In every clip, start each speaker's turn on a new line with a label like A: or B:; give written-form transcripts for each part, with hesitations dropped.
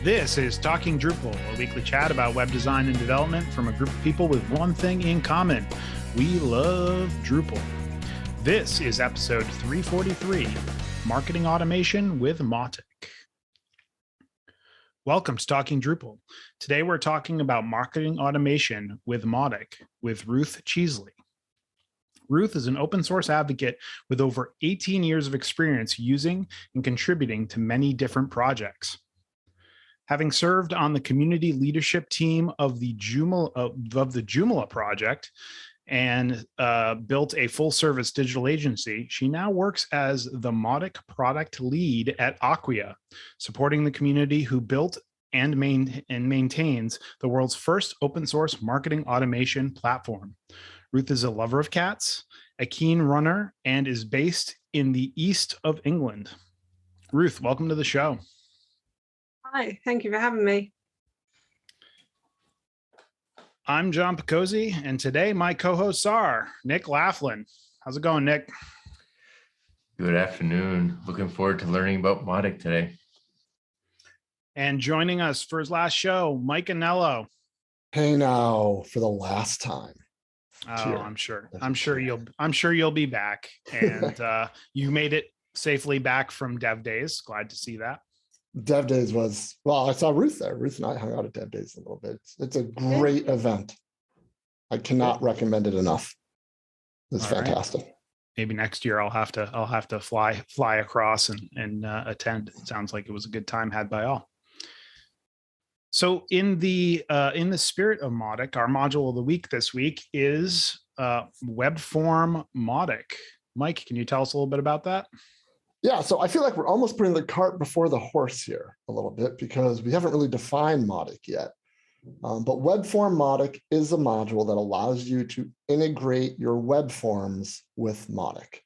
A: This is Talking Drupal, a weekly chat about web design and development from a group of people with one thing in common. We love Drupal. This is episode 343, Marketing Automation with Mautic. Welcome to Talking Drupal. Today we're talking about marketing automation with Mautic with Ruth Cheesley. Ruth is an open source advocate with over 18 years of experience using and contributing to many different projects. Having served on the community leadership team of the Joomla project and built a full-service digital agency, she now works as the Mautic product lead at Acquia, supporting the community who built and maintains the world's first open-source marketing automation platform. Ruth is a lover of cats, a keen runner, and is based in the east of England. Ruth, welcome to the show.
B: Hi, thank you for having me.
A: I'm John Picozzi, and today my co-hosts are Nick Laughlin. How's it going, Nick?
C: Good afternoon. Looking forward to learning about Mautic today.
A: And joining us for his last show, Mike Anello.
D: Hey now, for the last time.
A: Oh, I'm sure you'll be back. And you made it safely back from Dev Days. Glad to see that.
D: Dev Days was, well, I saw Ruth there. Ruth and I hung out at Dev Days a little bit. It's a great event. I cannot recommend it enough. It's fantastic. Right.
A: Maybe next year I'll have to fly across and attend. It sounds like it was a good time had by all. So in the spirit of Mautic, our module of the week this week is Webform Mautic. Mike, can you tell us a little bit about that?
D: Yeah, so I feel like we're almost putting the cart before the horse here a little bit because we haven't really defined Mautic yet. But Webform Mautic is a module that allows you to integrate your web forms with Mautic.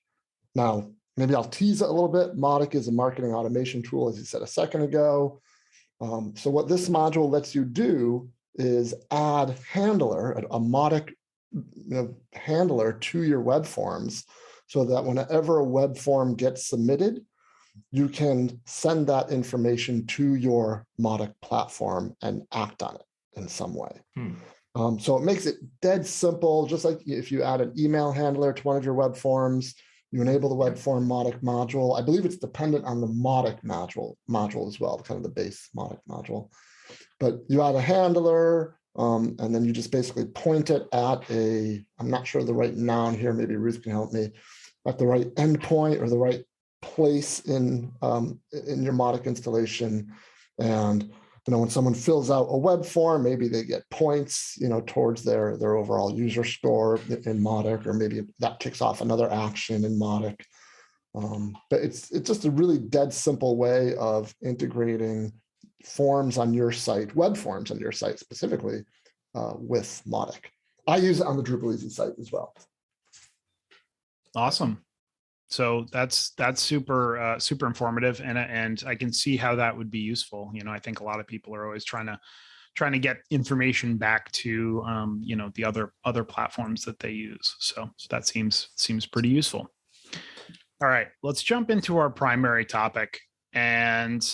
D: Now, maybe I'll tease it a little bit. Mautic is a marketing automation tool, as you said a second ago. So what this module lets you do is add handler, a Mautic handler to your web forms, so that whenever a web form gets submitted, you can send that information to your Mautic platform and act on it in some way. So it makes it dead simple, just like if you add an email handler to one of your web forms, you enable the Webform Mautic module. I believe it's dependent on the Mautic module as well, kind of the base Mautic module. But you add a handler, and then you just basically point it at I'm not sure the right noun here, maybe Ruth can help me, at the right endpoint or the right place in your Mautic installation. And when someone fills out a web form, maybe they get points, towards their overall user score in Mautic, or maybe that kicks off another action in Mautic. But it's just a really dead simple way of integrating forms on your site, web forms on your site specifically, with Mautic. I use it on the Drupal Easy site as well.
A: Awesome. So that's super informative, and I can see how that would be useful. I think a lot of people are always trying to get information back to the other platforms that they use. So that seems pretty useful. All right, let's jump into our primary topic. And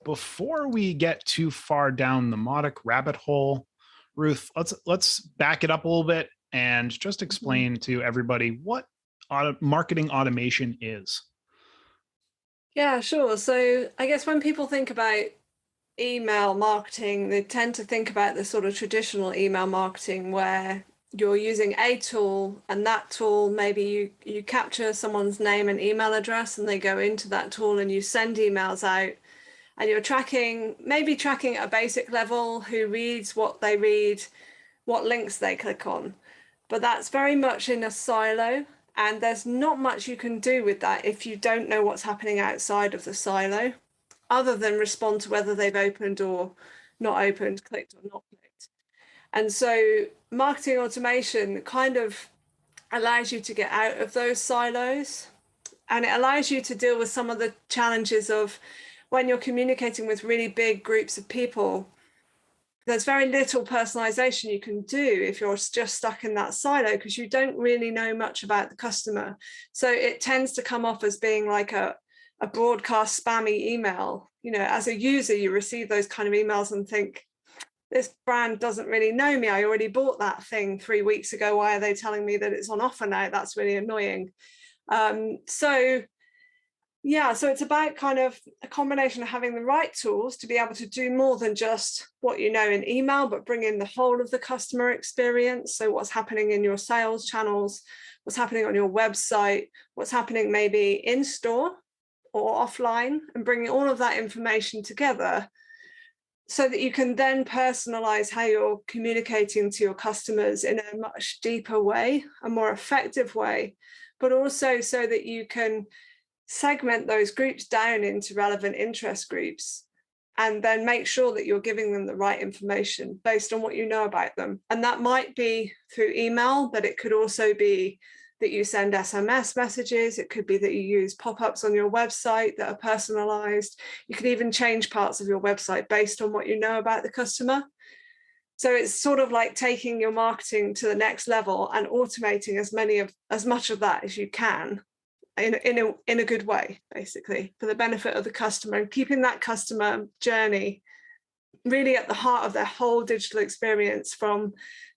A: before we get too far down the Mautic rabbit hole, Ruth, let's back it up a little bit and just explain to everybody what marketing automation is.
B: Yeah, sure. So I guess when people think about email marketing, they tend to think about the sort of traditional email marketing where you're using a tool, and that tool, maybe you capture someone's name and email address and they go into that tool and you send emails out, and you're tracking at a basic level who reads what they read, what links they click on. But that's very much in a silo. And there's not much you can do with that if you don't know what's happening outside of the silo, other than respond to whether they've opened or not opened, clicked or not clicked. And so marketing automation kind of allows you to get out of those silos, and it allows you to deal with some of the challenges of when you're communicating with really big groups of people. There's very little personalization you can do if you're just stuck in that silo, because you don't really know much about the customer. So it tends to come off as being like a a broadcast spammy email. As a user, you receive those kind of emails and think, this brand doesn't really know me. I already bought that thing 3 weeks ago. Why are they telling me that it's on offer now? That's really annoying. So it's about kind of a combination of having the right tools to be able to do more than just what you know in email, but bring in the whole of the customer experience. So what's happening in your sales channels, what's happening on your website, what's happening maybe in store or offline, and bringing all of that information together so that you can then personalize how you're communicating to your customers in a much deeper way, a more effective way, but also so that you can segment those groups down into relevant interest groups and then make sure that you're giving them the right information based on what you know about them. And that might be through email, but it could also be that you send SMS messages. It could be that you use pop-ups on your website that are personalized. You could even change parts of your website based on what you know about the customer. So it's sort of like taking your marketing to the next level and automating as much of that as you can in a good way, basically, for the benefit of the customer, and keeping that customer journey really at the heart of their whole digital experience, from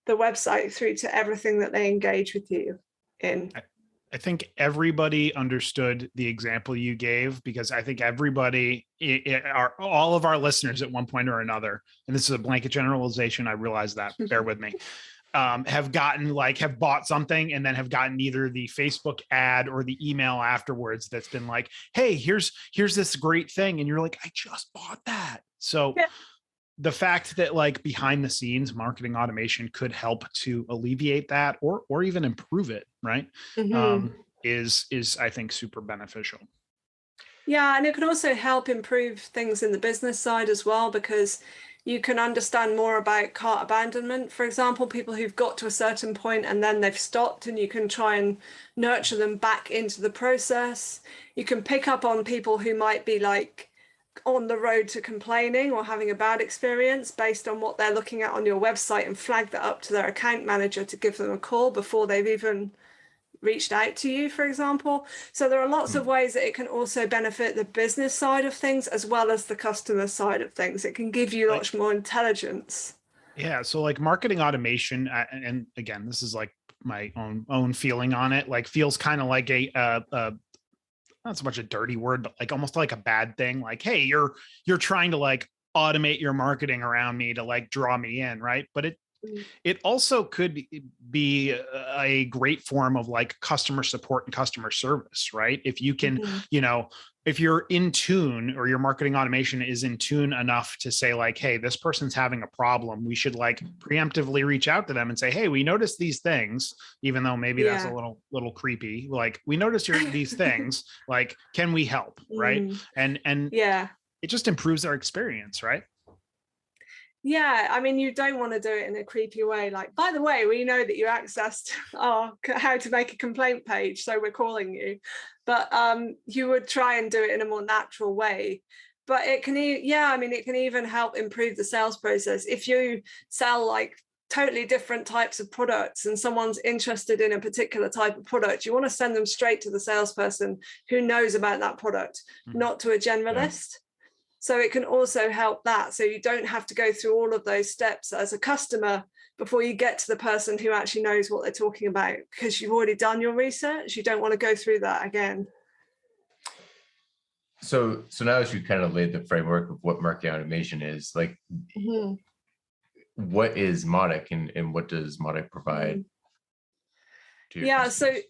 B: the website through to everything that they engage with you in.
A: I think everybody understood the example you gave, because I think everybody, all of our listeners at one point or another, and this is a blanket generalization, I realize that, bear with me, have bought something and then have gotten either the Facebook ad or the email afterwards that's been like, hey, here's this great thing. And you're like, I just bought that. So yeah. The fact that like behind the scenes marketing automation could help to alleviate that or even improve it, right? Mm-hmm. Is I think super beneficial.
B: Yeah, and it can also help improve things in the business side as well, because you can understand more about cart abandonment, for example, people who've got to a certain point and then they've stopped, and you can try and nurture them back into the process. You can pick up on people who might be like on the road to complaining or having a bad experience based on what they're looking at on your website, and flag that up to their account manager to give them a call before they've even reached out to you, for example. So there are lots of ways that it can also benefit the business side of things as well as the customer side of things. It can give you lots more intelligence. Yeah.
A: So like marketing automation, and again, this is like my own feeling on it, like feels kind of like a not so much a dirty word, but like almost like a bad thing. Like, hey, you're trying to like automate your marketing around me to like draw me in, right? But it also could be a great form of like customer support and customer service, right? If you can, if you're in tune, or your marketing automation is in tune enough to say like, hey, this person's having a problem, we should like preemptively reach out to them and say, hey, we noticed these things, even though maybe that's a little creepy. Like, we noticed these things, like, can we help? Right. And it just improves our experience, right?
B: Yeah, I mean, you don't want to do it in a creepy way. Like, by the way, we know that you accessed our how to make a complaint page, so we're calling you. But you would try and do it in a more natural way. But it can, it can even help improve the sales process. If you sell like totally different types of products and someone's interested in a particular type of product, you want to send them straight to the salesperson who knows about that product, not to a generalist. Yeah. So it can also help that. So you don't have to go through all of those steps as a customer before you get to the person who actually knows what they're talking about, because you've already done your research. You don't want to go through that again.
C: So now as you kind of laid the framework of what marketing automation is, like, what is Mautic and what does Mautic provide to your customers?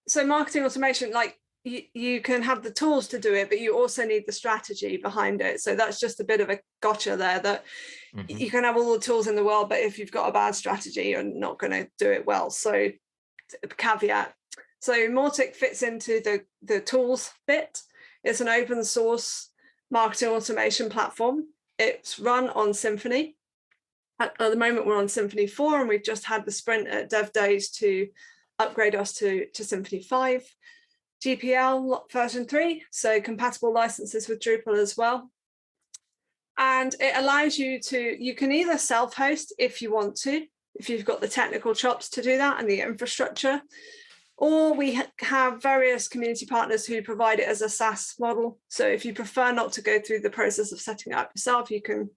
B: So marketing automation, like, you can have the tools to do it, but you also need the strategy behind it. So that's just a bit of a gotcha there, that you can have all the tools in the world, but if you've got a bad strategy, you're not going to do it well. So caveat. So Mautic fits into the tools bit. It's an open source marketing automation platform. It's run on Symfony. At the moment, we're on Symfony 4, and we've just had the sprint at Dev Days to upgrade us to Symfony 5. GPL version 3, so compatible licenses with Drupal as well. And it allows you can either self-host if you want to, if you've got the technical chops to do that and the infrastructure, Or we have various community partners who provide it as a SaaS model. So if you prefer not to go through the process of setting it up yourself, you can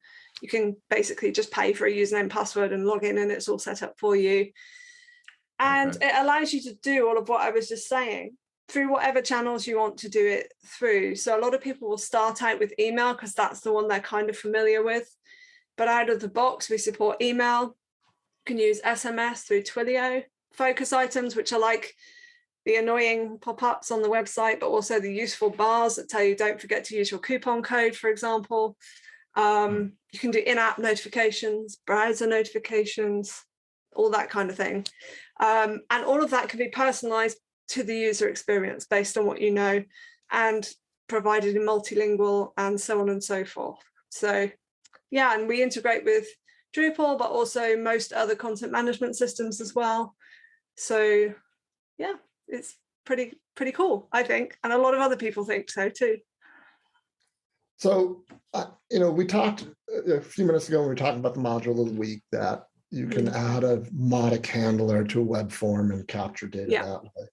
B: basically just pay for a username, password, and log in, and it's all set up for you. And it allows you to do all of what I was just saying through whatever channels you want to do it through. So a lot of people will start out with email because that's the one they're kind of familiar with. But out of the box, we support email. You can use SMS through Twilio. Focus items, which are like the annoying pop-ups on the website, but also the useful bars that tell you don't forget to use your coupon code, for example. You can do in-app notifications, browser notifications, all that kind of thing. And all of that can be personalized to the user experience based on what you know and provided in multilingual and so on and so forth. So yeah, and we integrate with Drupal, but also most other content management systems as well. So yeah, it's pretty cool, I think. And a lot of other people think so too.
D: So, we talked a few minutes ago, we were talking about the module of the week that you can add a Mautic handler to a web form and capture data that way.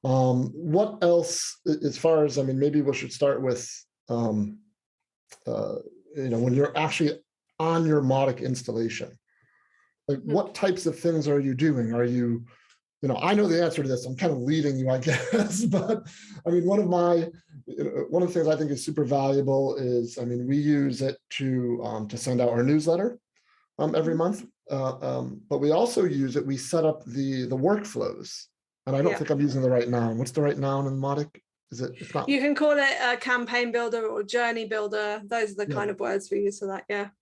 D: What else, as far as, maybe we should start with, when you're actually on your Mautic installation, like what types of things are you doing? Are you, I know the answer to this, I'm kind of leading you, I guess, but one of the things I think is super valuable is, we use it to send out our newsletter every month, but we also use it, we set up the workflows, and I don't think I'm using the right noun. What's the right noun in Mautic? It's not.
B: You can call it a campaign builder or journey builder. Those are the kind of words we use for that,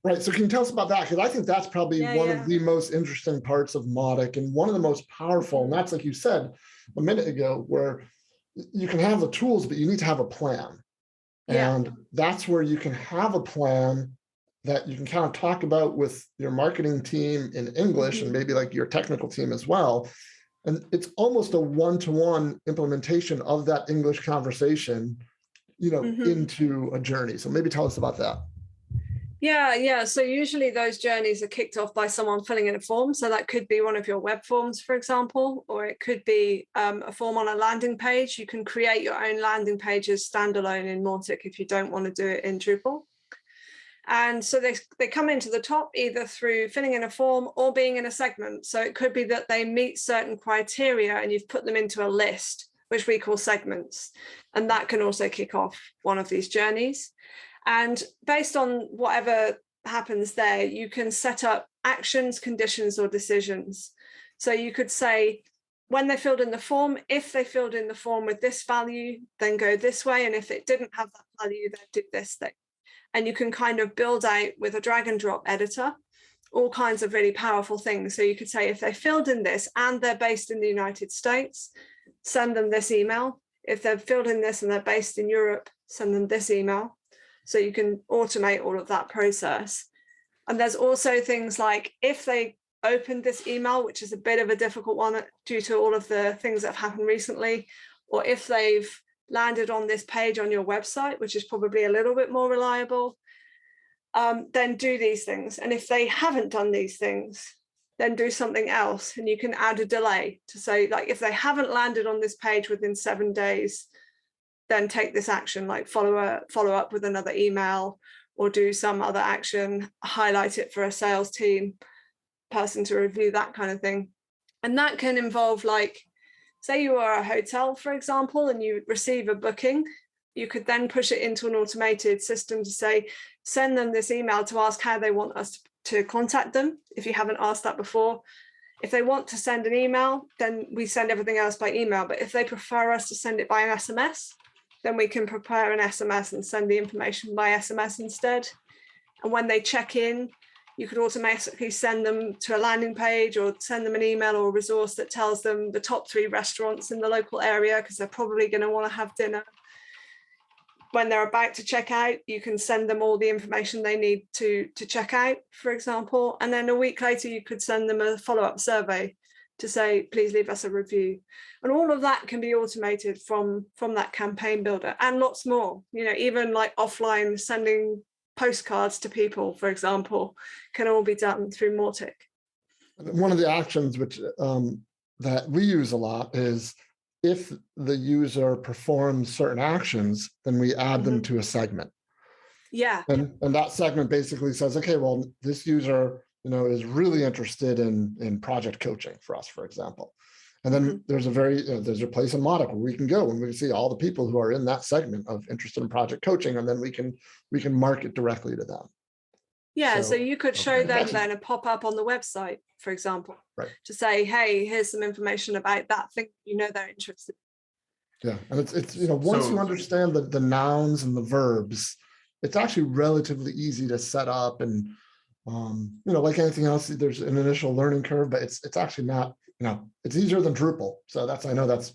D: Right. So can you tell us about that? Because I think that's probably one of the most interesting parts of Mautic and one of the most powerful. And that's, like you said a minute ago, where you can have the tools, but you need to have a plan. And that's where you can have a plan that you can kind of talk about with your marketing team in English and maybe like your technical team as well. And it's almost a one-to-one implementation of that English conversation, into a journey. So maybe tell us about that.
B: Yeah. So usually those journeys are kicked off by someone filling in a form. So that could be one of your web forms, for example, or it could be a form on a landing page. You can create your own landing pages standalone in Mautic if you don't want to do it in Drupal. And so they come into the top either through filling in a form or being in a segment. So it could be that they meet certain criteria and you've put them into a list, which we call segments. And that can also kick off one of these journeys. And based on whatever happens there, you can set up actions, conditions, or decisions. So you could say, when they filled in the form, if they filled in the form with this value, then go this way. And if it didn't have that value, then do this thing. And you can kind of build out with a drag and drop editor, all kinds of really powerful things. So you could say, if they filled in this and they're based in the United States, send them this email. If they've filled in this and they're based in Europe, send them this email. So you can automate all of that process. And there's also things like if they opened this email, which is a bit of a difficult one due to all of the things that have happened recently, or if they've landed on this page on your website, which is probably a little bit more reliable, then do these things. And if they haven't done these things, then do something else. And you can add a delay to say, like, if they haven't landed on this page within 7 days, then take this action, like follow up with another email or do some other action, highlight it for a sales team person to review, that kind of thing. And that can involve, like, say you are a hotel, for example, and you receive a booking, you could then push it into an automated system to say, send them this email to ask how they want us to contact them, if you haven't asked that before. If they want to send an email, then we send everything else by email. But if they prefer us to send it by an SMS, then we can prepare an SMS and send the information by SMS instead. And when they check in, you could automatically send them to a landing page or send them an email or a resource that tells them the top 3 restaurants in the local area, because they're probably going to want to have dinner. When they're about to check out, you can send them all the information they need to check out, for example. And then a week later, you could send them a follow-up survey to say, please leave us a review. And all of that can be automated from that campaign builder and lots more. Even like offline sending postcards to people, for example, can all be done through Mautic.
D: One of the actions which that we use a lot is if the user performs certain actions, then we add them to a segment.
B: Yeah.
D: And that segment basically says, okay, well, this user, is really interested in project coaching for us, for example. And then there's a place in Mautic where we can go and we can see all the people who are in that segment of interested in project coaching, and then we can market directly to them.
B: Yeah, so you could show them
D: Actually,
B: then a pop-up on the website, for example,
D: right,
B: to say, hey, here's some information about that thing they're interested
D: in. Yeah, and it's once you understand the nouns and the verbs, it's actually relatively easy to set up. And like anything else, there's an initial learning curve, but it's actually not, it's easier than Drupal. So I know that's.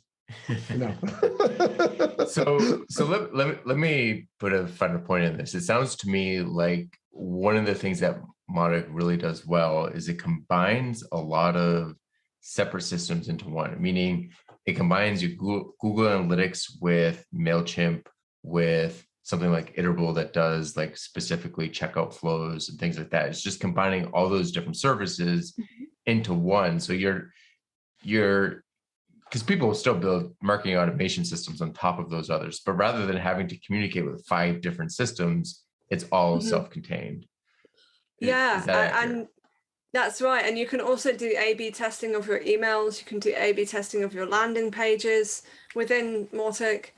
C: So let me put a finer point in this. It sounds to me like one of the things that Mautic really does well is it combines a lot of separate systems into one, meaning it combines your Google Analytics with MailChimp, with something like Iterable that does like specifically checkout flows and things like that. It's just combining all those different services into one. So you're because people will still build marketing automation systems on top of those others, but rather than having to communicate with 5 different systems, it's all self-contained.
B: Yeah,
C: and
B: that's right. And you can also do A/B testing of your emails. You can do A/B testing of your landing pages within Mautic.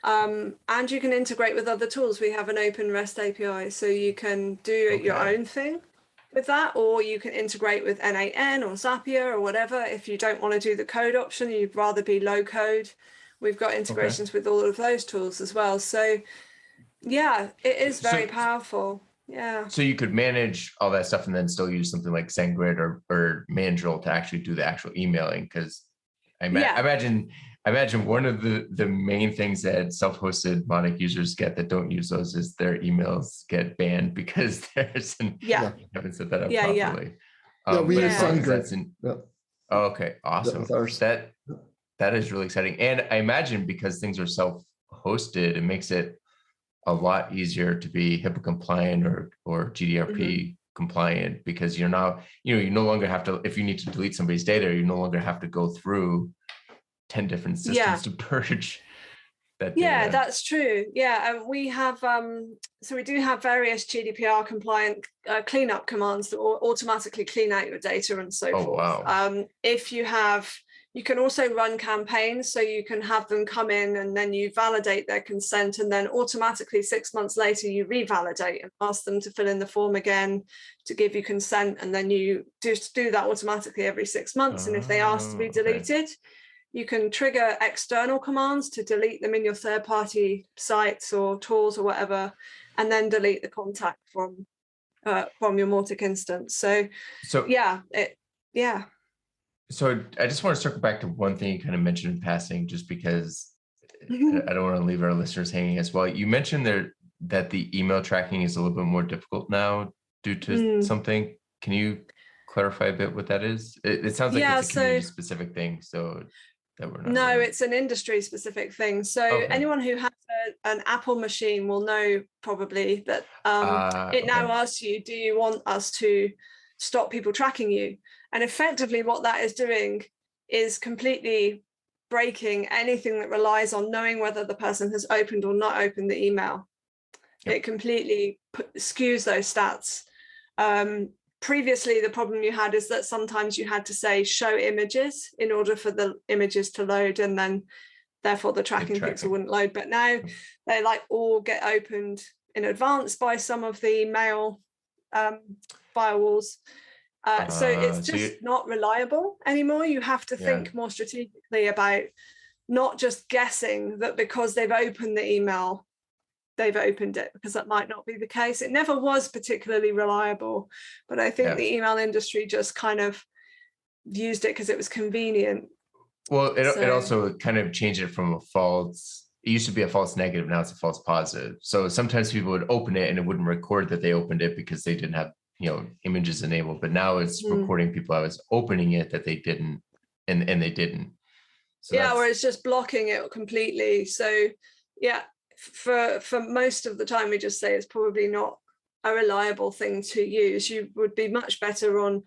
B: And you can integrate with other tools. We have an open REST API, so you can do your own thing with that, or you can integrate with N8N or Zapier or whatever. If you don't want to do the code option, you'd rather be low code, we've got integrations with all of those tools as well. So yeah, it is very powerful. Yeah.
C: So you could manage all that stuff and then still use something like SendGrid or Mandrill to actually do the actual emailing, because I imagine one of the main things that self-hosted Mautic users get that don't use those is their emails get banned because there's you haven't set that up properly.
D: We use SendGrid.
C: Okay, awesome. That is really exciting. And I imagine because things are self-hosted, it makes it a lot easier to be HIPAA compliant or GDPR compliant, because you're now, you no longer have to, if you need to delete somebody's data, you no longer have to go through 10 different systems to purge that data.
B: Yeah, that's true. Yeah, we have, so we do have various GDPR compliant cleanup commands that will automatically clean out your data and so forth.
C: Wow.
B: If you can also run campaigns, so you can have them come in and then you validate their consent, and then automatically 6 months later you revalidate and ask them to fill in the form again to give you consent, and then you just do that automatically every 6 months. And if they ask to be deleted, you can trigger external commands to delete them in your third-party sites or tools or whatever, and then delete the contact from your Mautic instance. So
C: So I just want to circle back to one thing you kind of mentioned in passing, just because I don't want to leave our listeners hanging as well. You mentioned there that the email tracking is a little bit more difficult now due to something. Can you clarify a bit what that is? It sounds like it's a community-specific thing, so that we're not.
B: No, it's an industry-specific thing. So anyone who has an Apple machine will know probably that it now asks you, do you want us to stop people tracking you? And effectively what that is doing is completely breaking anything that relies on knowing whether the person has opened or not opened the email. It completely skews those stats. Previously, the problem you had is that sometimes you had to say show images in order for the images to load, and then therefore the tracking pixel wouldn't load. But now they all get opened in advance by some of the mail firewalls. So it's just not reliable anymore. You have to think more strategically about not just guessing that because they've opened the email, they've opened it, because that might not be the case. It never was particularly reliable, but I think the email industry just kind of used it because it was convenient.
C: Well, it also kind of changed it from it used to be a false negative, now it's a false positive. So sometimes people would open it and it wouldn't record that they opened it because they didn't have images enabled, but now it's recording people I was opening it that they didn't, and they didn't. So
B: or it's just blocking it completely. So for most of the time we just say it's probably not a reliable thing to use. You would be much better on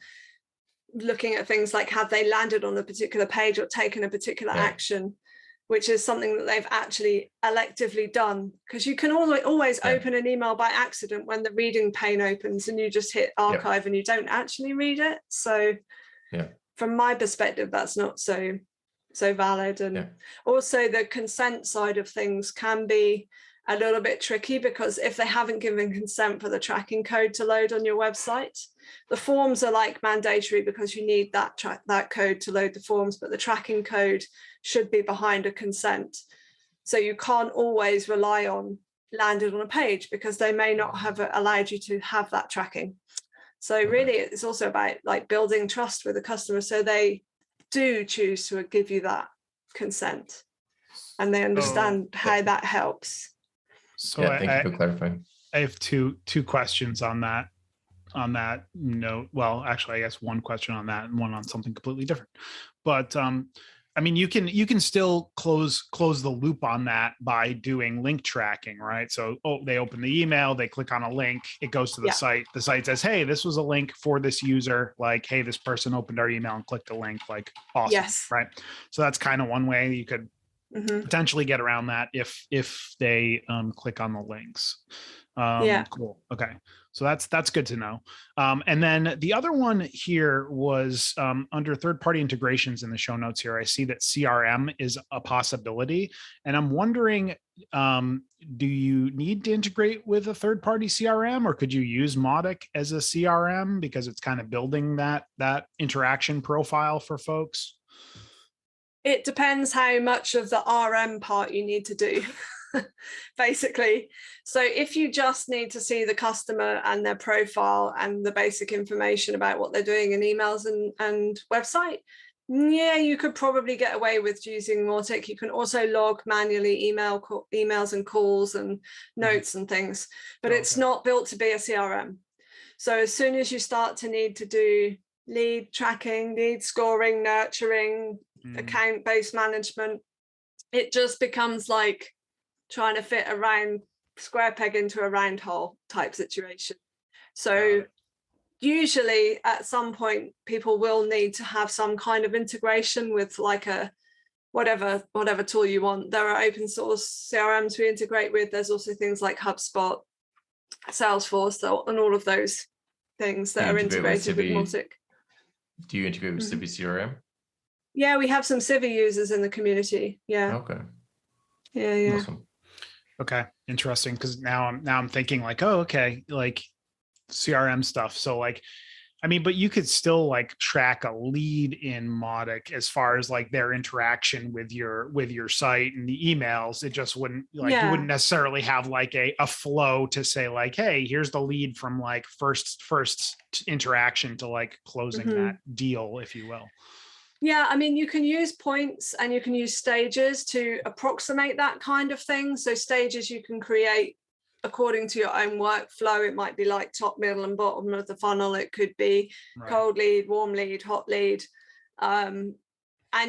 B: looking at things like have they landed on a particular page or taken a particular action, which is something that they've actually electively done. Because you can always open an email by accident when the reading pane opens and you just hit archive and you don't actually read it. So from my perspective, that's not so valid. And also the consent side of things can be a little bit tricky, because if they haven't given consent for the tracking code to load on your website, the forms are like mandatory because you need that code to load the forms, but the tracking code should be behind a consent. So you can't always rely on landed on a page because they may not have allowed you to have that tracking. So really it's also about like building trust with the customer, so they do choose to give you that consent and they understand how that helps.
A: So
C: thank you for clarifying.
A: I have two questions on that note. Well, actually, I guess one question on that and one on something completely different. But I mean, you can still close the loop on that by doing link tracking, right? So they open the email, they click on a link, it goes to the site. The site says, hey, this was a link for this user. Like, hey, this person opened our email and clicked a link. Like, awesome, right? So that's kind of one way you could potentially get around that if they click on the links. Cool. Okay. So that's good to know. And then the other one here was under third-party integrations in the show notes here, I see that CRM is a possibility. And I'm wondering, do you need to integrate with a third-party CRM, or could you use Mautic as a CRM because it's kind of building that interaction profile for folks?
B: It depends how much of the RM part you need to do, basically. So if you just need to see the customer and their profile and the basic information about what they're doing in emails and website, you could probably get away with using Mautic. You can also log manually emails and calls and notes and things, but it's not built to be a CRM. So as soon as you start to need to do lead tracking, lead scoring, nurturing, account-based management, it just becomes like trying to fit a round square peg into a round hole type situation. So usually at some point people will need to have some kind of integration with like a whatever tool you want. There are open source CRMs we integrate with. There's also things like HubSpot, Salesforce, and all of those things that are integrated with Mautic.
C: Do you integrate with Civi CRM?
B: Yeah, we have some Civi users in the community. Yeah.
C: Okay.
B: Yeah.
C: Awesome.
A: Okay, interesting. Because now I'm thinking like, oh, okay, like CRM stuff. So like, I mean, but you could still like track a lead in Mautic as far as like their interaction with your site and the emails. It just wouldn't like you wouldn't necessarily have like a flow to say like, hey, here's the lead from like first interaction to like closing that deal, if you will.
B: Yeah, I mean, you can use points and you can use stages to approximate that kind of thing. So stages you can create according to your own workflow. It might be like top, middle, and bottom of the funnel. It could be cold lead, warm lead, hot lead. And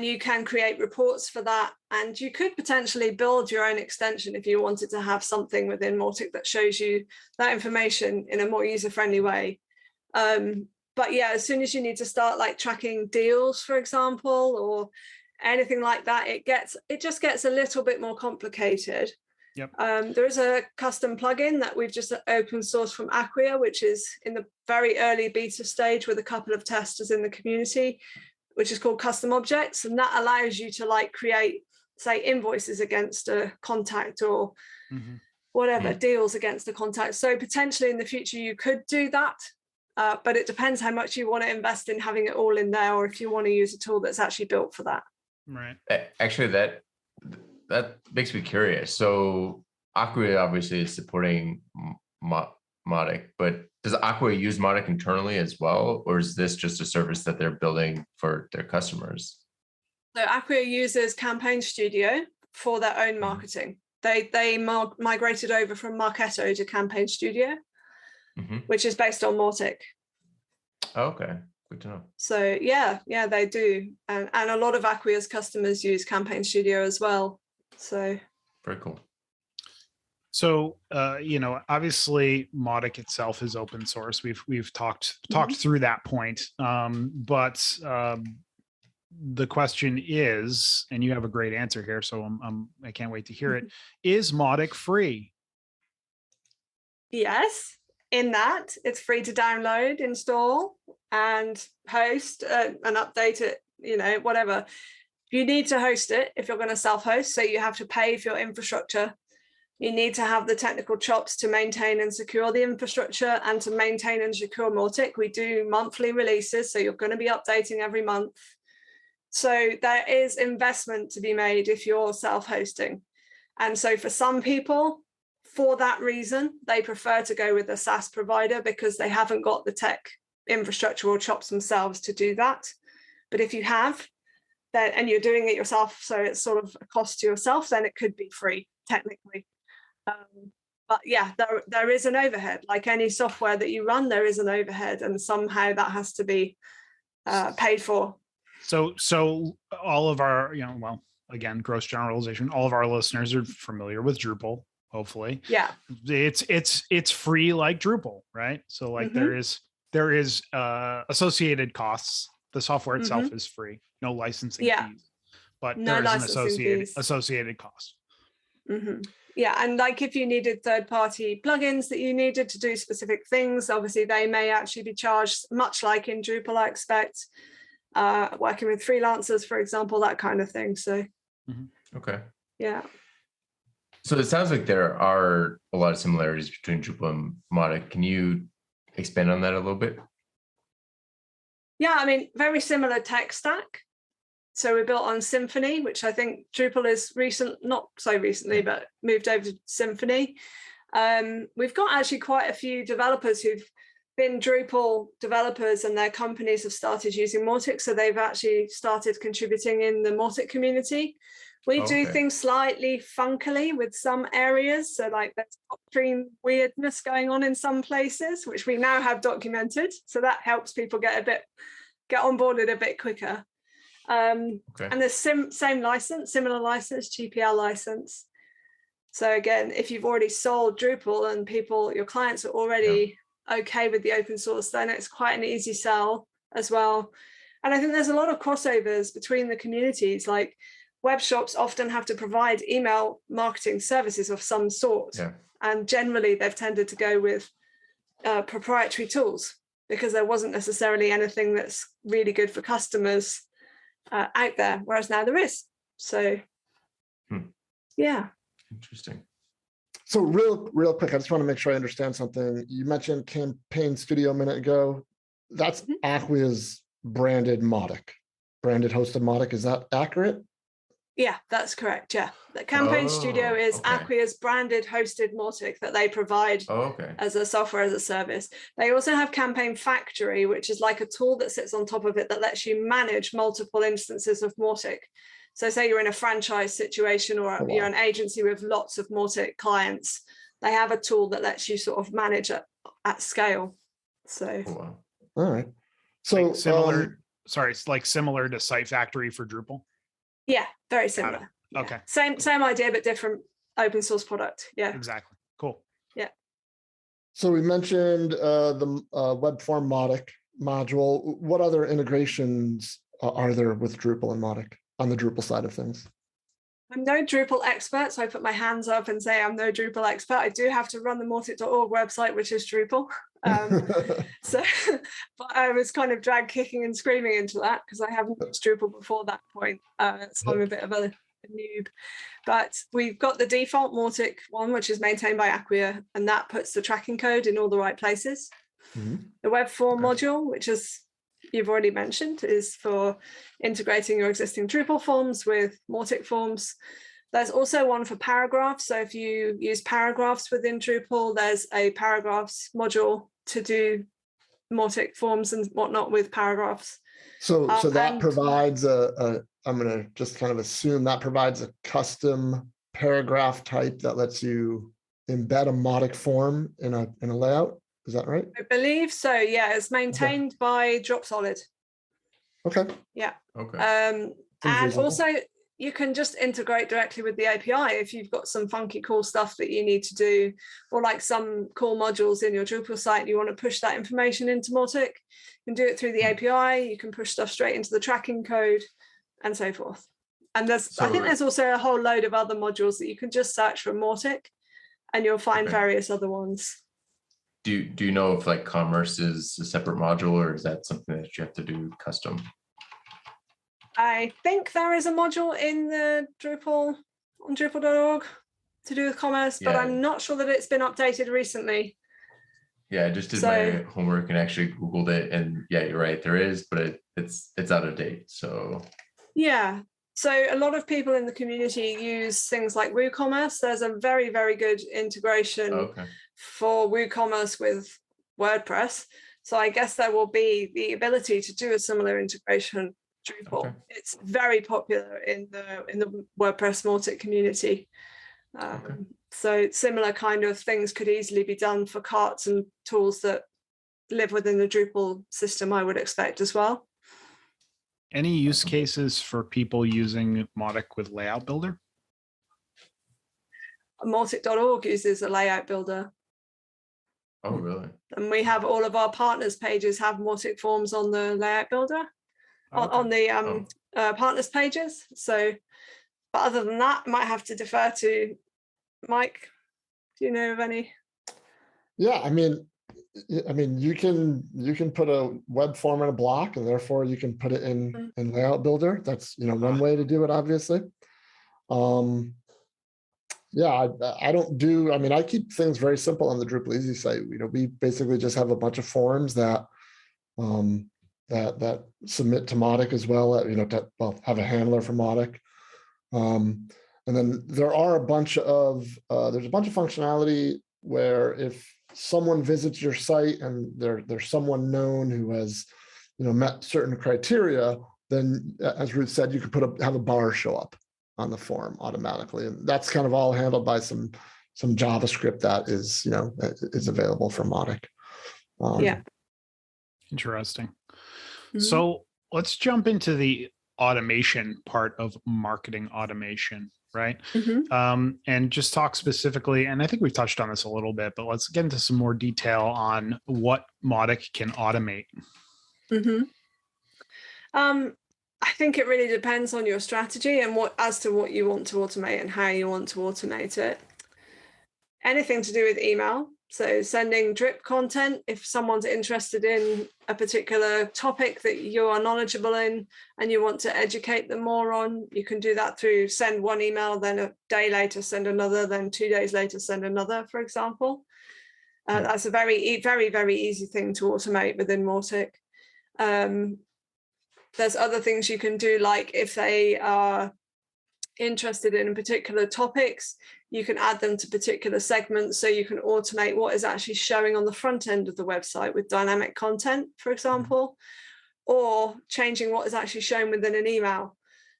B: you can create reports for that. And you could potentially build your own extension if you wanted to have something within Mautic that shows you that information in a more user-friendly way. But yeah, as soon as you need to start like tracking deals, for example, or anything like that, it just gets a little bit more complicated.
A: Yep.
B: There is a custom plugin that we've just open sourced from Acquia, which is in the very early beta stage with a couple of testers in the community, which is called Custom Objects. And that allows you to like create, say, invoices against a contact or whatever, deals against a contact. So potentially in the future, you could do that. But it depends how much you want to invest in having it all in there, or if you want to use a tool that's actually built for that.
A: Right.
C: Actually, that makes me curious. So Acquia obviously is supporting Mautic, but does Acquia use Mautic internally as well, or is this just a service that they're building for their customers?
B: So Acquia uses Campaign Studio for their own marketing. They migrated over from Marketo to Campaign Studio, which is based on Mautic.
C: Okay, good to know.
B: So yeah, they do, and a lot of Acquia's customers use Campaign Studio as well. So
C: very cool.
A: So, obviously Mautic itself is open source. We've talked through that point. But the question is, and you have a great answer here, so I can't wait to hear it. Is Mautic free?
B: Yes, in that it's free to download, install, and host and update it, whatever. You need to host it if you're going to self-host, so you have to pay for your infrastructure. You need to have the technical chops to maintain and secure the infrastructure and to maintain and secure Mautic. We do monthly releases, so you're going to be updating every month. So there is investment to be made if you're self-hosting. And so for some people, for that reason, they prefer to go with a SaaS provider because they haven't got the tech infrastructure or chops themselves to do that. But if you have, then, and you're doing it yourself, so it's sort of a cost to yourself, then it could be free technically. But yeah, there is an overhead. Like any software that you run, there is an overhead, and somehow that has to be paid for.
A: So all of our, again, gross generalization, all of our listeners are familiar with Drupal, hopefully.
B: Yeah.
A: It's free like Drupal, right? So like there is associated costs. The software itself is free, no licensing fees, but there is an associated cost.
B: Yeah, and like if you needed third-party plugins that you needed to do specific things, obviously they may actually be charged, much like in Drupal, I expect. Working with freelancers, for example, that kind of thing. So,
C: okay,
B: yeah.
C: So it sounds like there are a lot of similarities between Drupal and Mautic. Can you expand on that a little bit?
B: Yeah, I mean, very similar tech stack. So we're built on Symfony, which I think Drupal is not so recently, but moved over to Symfony. We've got actually quite a few developers who've been Drupal developers and their companies have started using Mautic. So they've actually started contributing in the Mautic community. We do things slightly funkily with some areas. So like there's upstream weirdness going on in some places, which we now have documented. So that helps people get onboarded a bit quicker. And the similar license, GPL license. So again, if you've already sold Drupal and your clients are already okay with the open source, then it's quite an easy sell as well. And I think there's a lot of crossovers between the communities. Like web shops often have to provide email marketing services of some sort. And generally they've tended to go with proprietary tools because there wasn't necessarily anything that's really good for customers out there, whereas now there is. So yeah.
C: Interesting.
D: So real quick, I just want to make sure I understand something. You mentioned Campaign Studio a minute ago. That's Acquia's branded hosted Mautic. Is that accurate?
B: Yeah, that's correct. Yeah. The Campaign Studio is Acquia's branded hosted Mautic that they provide as a software as a service. They also have Campaign Factory, which is like a tool that sits on top of it that lets you manage multiple instances of Mautic. So say you're in a franchise situation or you're an agency with lots of Mautic clients, they have a tool that lets you sort of manage it at scale. So,
D: all right. So
A: like similar, like similar to Site Factory for Drupal.
B: Yeah, very similar.
A: Okay.
B: Yeah. Same idea, but different open source product. Yeah.
A: Exactly. Cool.
B: Yeah.
D: So we mentioned the Webform Mautic module. What other integrations are there with Drupal and Mautic on the Drupal side of things?
B: I'm no Drupal expert, so I put my hands up and say I'm no Drupal expert. I do have to run the Mautic.org website, which is Drupal. So, but I was kind of drag kicking and screaming into that because I haven't used Drupal before that point. So I'm a bit of a noob. But we've got the default Mautic one, which is maintained by Acquia, and that puts the tracking code in all the right places. The Webform module, which is you've already mentioned, is for integrating your existing Drupal forms with Mautic forms. There's also one for paragraphs. So if you use paragraphs within Drupal, there's a paragraphs module to do Mautic forms and whatnot with paragraphs.
D: So that provides I'm going to just kind of assume that provides a custom paragraph type that lets you embed a Mautic form in a layout. Is that right?
B: I believe so. Yeah, it's maintained by Dropsolid.
D: Okay.
B: Yeah.
C: Okay.
B: And also, you can just integrate directly with the API if you've got some funky cool stuff that you need to do, or like some cool modules in your Drupal site, you want to push that information into Mautic. You can do it through the API, you can push stuff straight into the tracking code and so forth. And I think there's also a whole load of other modules that you can just search for Mautic and you'll find various other ones.
C: Do you know if like commerce is a separate module, or is that something that you have to do custom?
B: I think there is a module in the Drupal on Drupal.org to do with commerce, but I'm not sure that it's been updated recently.
C: Yeah, I just did my homework and actually Googled it, and yeah, you're right, there is, but it's out of date. So
B: yeah, so a lot of people in the community use things like WooCommerce. There's a very, very good integration for WooCommerce with WordPress. So I guess there will be the ability to do a similar integration. Drupal. It's very popular in the WordPress Mautic community. So similar kind of things could easily be done for carts and tools that live within the Drupal system, I would expect as well.
A: Any use cases for people using Mautic with Layout Builder?
B: Mautic.org uses a layout builder.
C: Oh, really?
B: And we have all of our partners pages have Mautic forms on the layout builder. On the partners pages. So, but other than that, I might have to defer to Mike. Do you know of any?
D: Yeah, I mean, you can put a web form in a block, and therefore you can put it in Layout Builder. That's one way to do it, obviously. Yeah, I don't do. I mean, I keep things very simple on the Drupal Easy site. We basically just have a bunch of forms that that submit to Mautic as well. To have a handler for Mautic. And then there are a bunch of there's a bunch of functionality where if someone visits your site and there's someone known who has met certain criteria, then as Ruth said, you could have a bar show up on the form automatically, and that's kind of all handled by some JavaScript that is available from Mautic.
A: Interesting. So let's jump into the automation part of marketing automation, right? And just talk specifically, and I think we've touched on this a little bit, but let's get into some more detail on what Mautic can automate.
B: I think it really depends on your strategy and as to what you want to automate and how you want to automate it. Anything to do with email. So sending drip content, if someone's interested in a particular topic that you are knowledgeable in and you want to educate them more on, you can do that through send one email, then a day later send another, then 2 days later send another, for example. That's a very, very, very easy thing to automate within Mautic. There's other things you can do, like if they are interested in particular topics, you can add them to particular segments, so you can automate what is actually showing on the front end of the website with dynamic content, for example, or changing what is actually shown within an email.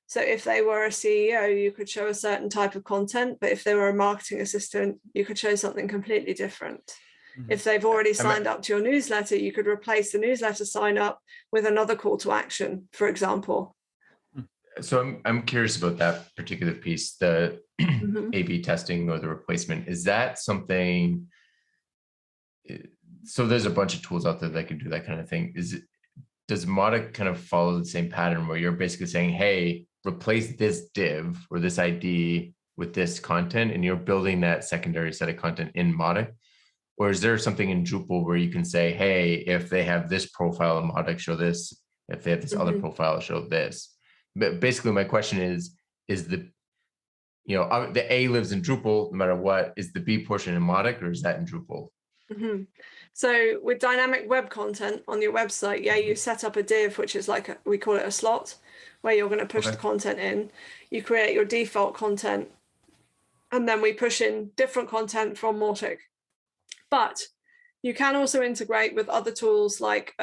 B: So if they were a CEO, you could show a certain type of content, but if they were a marketing assistant, you could show something completely different. If they've already signed up to your newsletter, you could replace the newsletter sign up with another call to action, for example.
C: So I'm curious about that particular piece, the A/B testing or the replacement. Is that something? So there's a bunch of tools out there that can do that kind of thing. Does Mautic kind of follow the same pattern where you're basically saying, hey, replace this div or this ID with this content, and you're building that secondary set of content in Mautic? Or is there something in Drupal where you can say, hey, if they have this profile in Mautic, show this. If they have this other profile, show this. But basically, my question is the A lives in Drupal no matter what. Is the B portion in Mautic, or is that in Drupal?
B: So with dynamic web content on your website, you set up a div, which is we call it a slot, where you're going to push the content in. You create your default content, and then we push in different content from Mautic. But you can also integrate with other tools like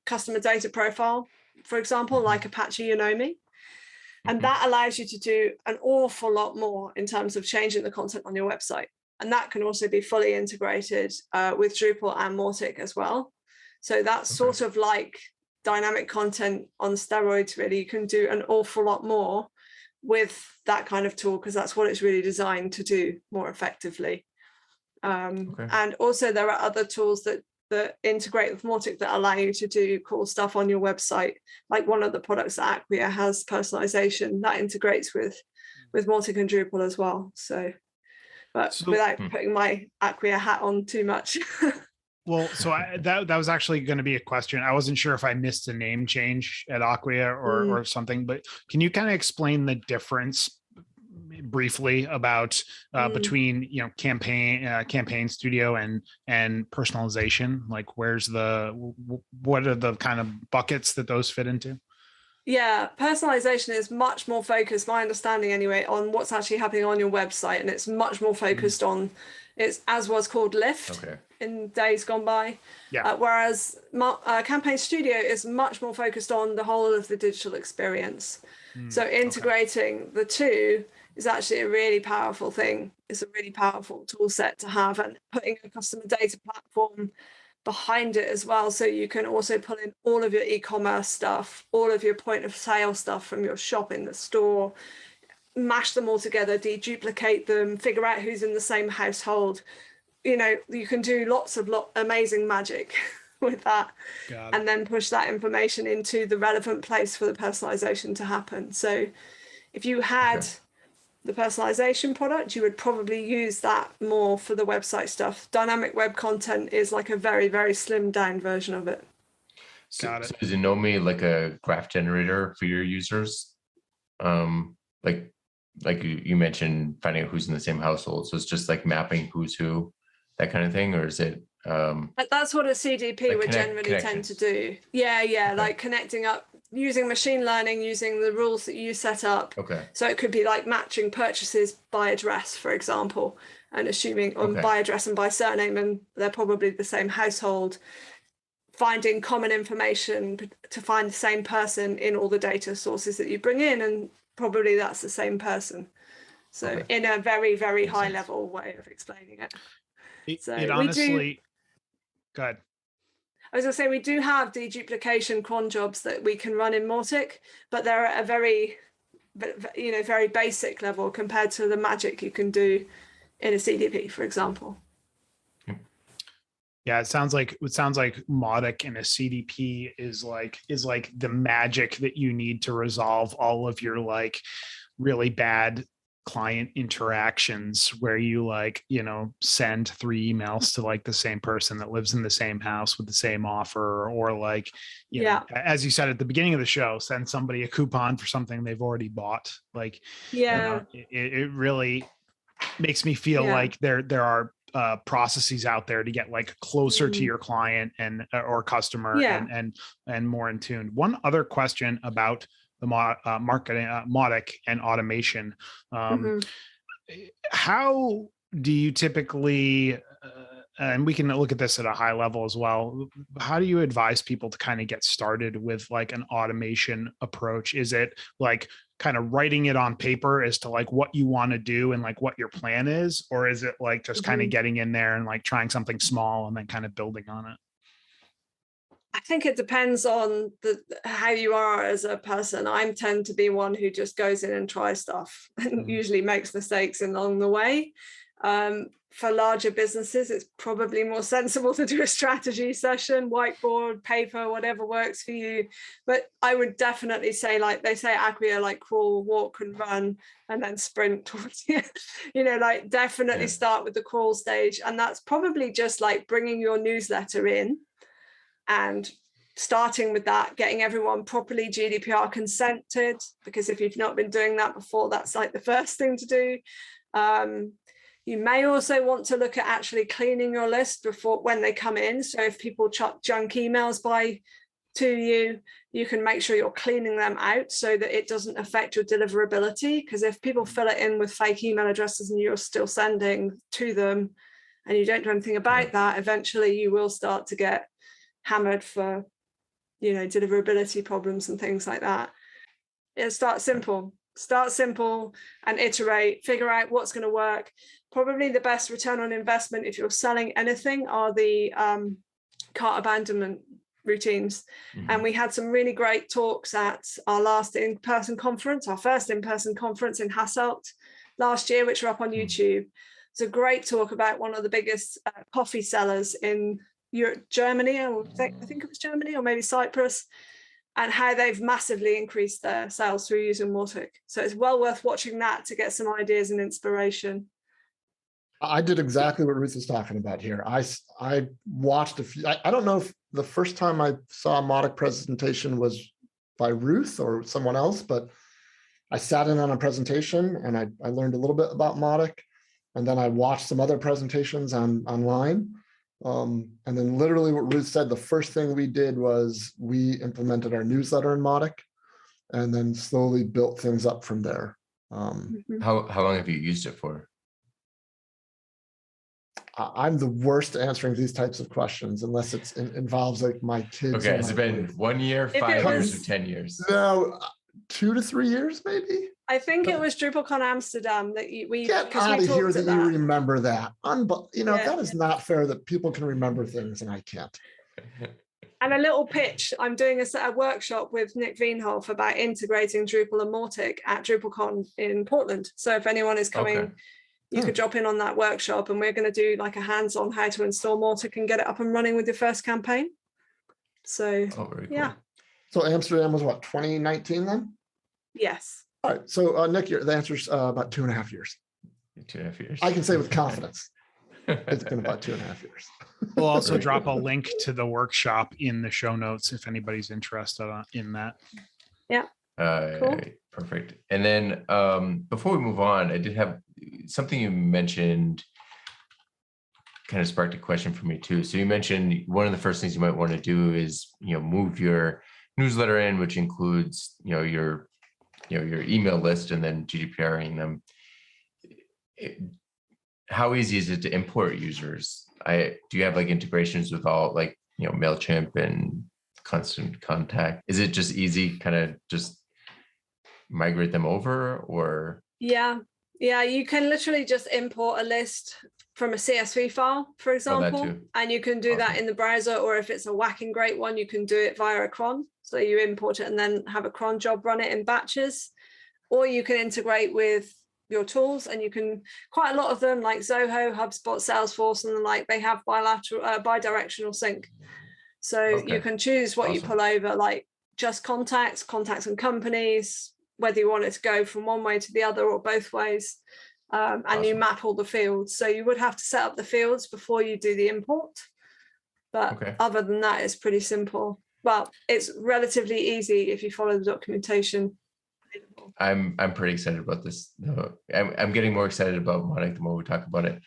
B: customer data profile, for example, like Apache Unomi. And that allows you to do an awful lot more in terms of changing the content on your website. And that can also be fully integrated with Drupal and Mautic as well. So that's sort of like dynamic content on steroids, really. You can do an awful lot more with that kind of tool, because that's what it's really designed to do more effectively. And also there are other tools that integrate with Mautic that allow you to do cool stuff on your website. Like one of the products that Acquia has, personalization, that integrates with Mautic and Drupal as well. So, without putting my Acquia hat on too much.
A: Well, so that was actually going to be a question. I wasn't sure if I missed a name change at Acquia or something, but can you kind of explain the difference briefly about between campaign studio and personalization? Like, what are the kind of buckets that those fit into?
B: Yeah, personalization is much more focused, my understanding anyway, on what's actually happening on your website, and it's much more focused on, it's as was called lift in days gone by. Whereas Campaign Studio is much more focused on the whole of the digital experience. So integrating the two is actually a really powerful thing. It's a really powerful tool set to have, and putting a customer data platform behind it as well, so you can also pull in all of your e-commerce stuff, all of your point of sale stuff from your shop in the store, mash them all together, deduplicate them, figure out who's in the same household. You can do lots of amazing magic with that, and then push that information into the relevant place for the personalization to happen. So if you had the personalization product, you would probably use that more for the website stuff. Dynamic web content is like a very, very slimmed down version of it.
C: So is Anomi like a graph generator for your users? Like you mentioned, finding out who's in the same household. So it's just like mapping who's who, that kind of thing, or is it?
B: But that's what a CDP would generally tend to do. Yeah, like connecting up, using machine learning, using the rules that you set up. So it could be like matching purchases by address, for example, and assuming by address and by surname, and they're probably the same household, finding common information to find the same person in all the data sources that you bring in, and probably that's the same person. So in a very, very high level way of explaining it.
A: It honestly, go ahead.
B: I was going to say, we do have deduplication cron jobs that we can run in Mautic, but they're at a very, very basic level compared to the magic you can do in a CDP, for example.
A: Yeah, it sounds like Mautic in a CDP is like the magic that you need to resolve all of your like really bad client interactions where you send 3 emails to like the same person that lives in the same house with the same offer, or like you know, as you said at the beginning of the show, send somebody a coupon for something they've already bought. Like it really makes me feel like there are processes out there to get like closer to your client and or customer and more in tune. One other question about the marketing Mautic and automation. How do you typically, and we can look at this at a high level as well, how do you advise people to kind of get started with like an automation approach? Is it like kind of writing it on paper as to like what you want to do and like what your plan is? Or is it like just kind of getting in there and like trying something small and then kind of building on it?
B: I think it depends on how you are as a person. I tend to be one who just goes in and tries stuff and usually makes mistakes along the way. For larger businesses, it's probably more sensible to do a strategy session, whiteboard, paper, whatever works for you. But I would definitely say, like they say, Acquia, like crawl, walk, and run, and then sprint towards the end. Like definitely start with the crawl stage. And that's probably just like bringing your newsletter in and starting with that, getting everyone properly GDPR consented, because if you've not been doing that before, that's like the first thing to do. You may also want to look at actually cleaning your list when they come in. So if people chuck junk emails to you, you can make sure you're cleaning them out so that it doesn't affect your deliverability. Because if people fill it in with fake email addresses and you're still sending to them and you don't do anything about that, eventually you will start to get hammered for, deliverability problems and things like that. Start simple and iterate, figure out what's going to work. Probably the best return on investment if you're selling anything are the cart abandonment routines. And we had some really great talks at our last in-person conference, our first in-person conference in Hasselt last year, which are up on YouTube. It's a great talk about one of the biggest coffee sellers in Europe, Germany, I think it was Germany or maybe Cyprus, and how they've massively increased their sales through using Mautic. So it's well worth watching that to get some ideas and inspiration.
D: I did exactly what Ruth is talking about here. I watched a few. I don't know if the first time I saw a Mautic presentation was by Ruth or someone else, but I sat in on a presentation and I learned a little bit about Mautic, and then I watched some other presentations online. And then literally what Ruth said, the first thing we did was we implemented our newsletter in Mautic and then slowly built things up from there.
C: How long have you used it for?
D: I'm the worst at answering these types of questions unless it involves like my kids.
C: Okay, has it been 1 year, 5 years, or 10 years?
D: No, 2 to 3 years, maybe.
B: I think it was DrupalCon Amsterdam that we
D: Get out of here that you
B: that.
D: remember that. That is not fair that people can remember things and I can't.
B: And a little pitch, I'm doing a workshop with Nick Veenhoff about integrating Drupal and Mautic at DrupalCon in Portland. So if anyone is coming, you could drop in on that workshop, and we're going to do like a hands-on how to install Mautic and get it up and running with your first campaign. So,
C: very cool.
B: Yeah.
D: So Amsterdam was what, 2019 then?
B: Yes.
D: All right. So Nick, the answer's about 2.5 years.
C: 2.5 years.
D: I can say with confidence. It's been about 2.5 years.
A: We'll also drop a link to the workshop in the show notes if anybody's interested in that.
B: Yeah.
C: Cool. Perfect. And then before we move on, I did have something you mentioned kind of sparked a question for me too. So you mentioned one of the first things you might want to do is, move your newsletter in, which includes, your email list and then GDPRing them. How easy is it to import users? Do you have like integrations with all like, MailChimp and Constant Contact? Is it just easy kind of just migrate them over or?
B: Yeah, you can literally just import a list from a CSV file, for example, and you can do that in the browser, or if it's a whacking great one, you can do it via a cron. So you import it and then have a cron job run it in batches, or you can integrate with your tools, and you can, quite a lot of them like Zoho, HubSpot, Salesforce, and the like, they have bidirectional sync. So you can choose what you pull over, like just contacts and companies, whether you want it to go from one way to the other or both ways, and you map all the fields. So you would have to set up the fields before you do the import, but other than that, it's pretty simple. Well, it's relatively easy if you follow the documentation.
C: I'm pretty excited about this. I'm getting more excited about Mautic the more we talk about it.